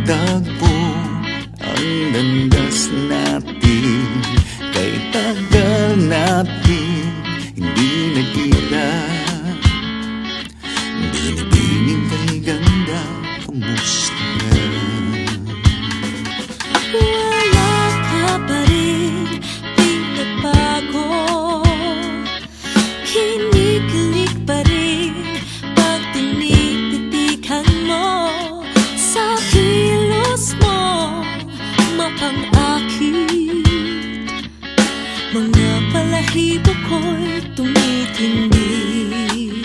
magtagpo ang landas natin. Kay tagal natin hindi nagkita. Binibining kay ganda, kamusta ka? Wala ka pa rin, di nagbago. Kinikilig pa rin pag tinititikan mo. Sa kilos mo, mapang-akit. Mga balahibo ko'y tumitindig.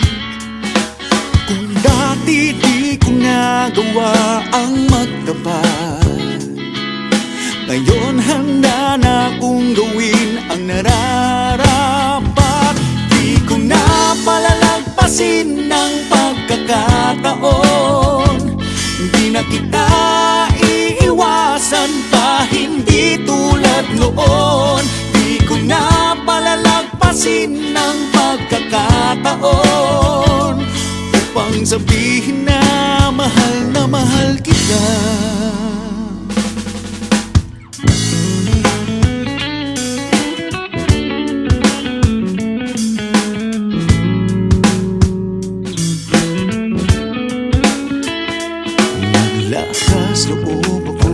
Kung dati di ko nagawa ang magtapat, ngayon handa na kong gawin ang nararapat. Di ko na palalagpasin ng pagkakataon. Hindi na kita iiwasan pa, hindi tulad noon. Di ko na palalagpasin ng pagkakataon upang sabihin na mahal kita. Naglakas loob ako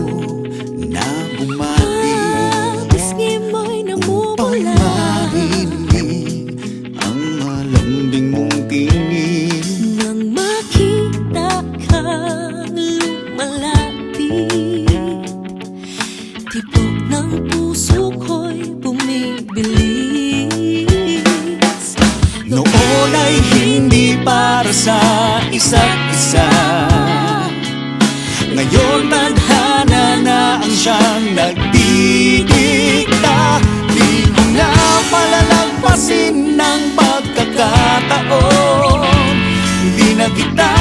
na bumati Pisngi mo'y upang namumula. marinig ang malambing mong tinig. Nang makita kang lumalapit, tibok ng puso ko'y bumibilis. Noon ay hindi para sa isa't isa, ngayon tadhana na ang siyang nagdidikta. Di ko na palalagpasin ng pagkakataon. Hindi na kita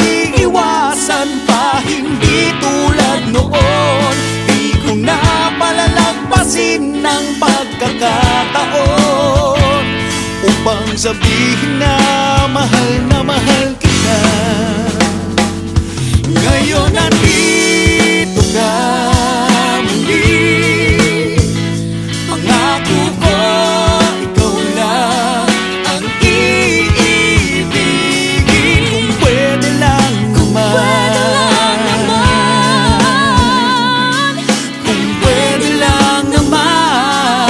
iiwasan pa, hindi tulad noon. Di ko na palalagpasin ng pagkakataon upang sabihin na mahal kita. Ngayon nandito ka muli. Pangako ko, ikaw lang ang iibigin. Kung pwede lang naman, kung pwede lang naman,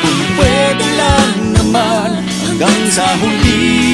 kung pwede lang naman, hanggang sa huli.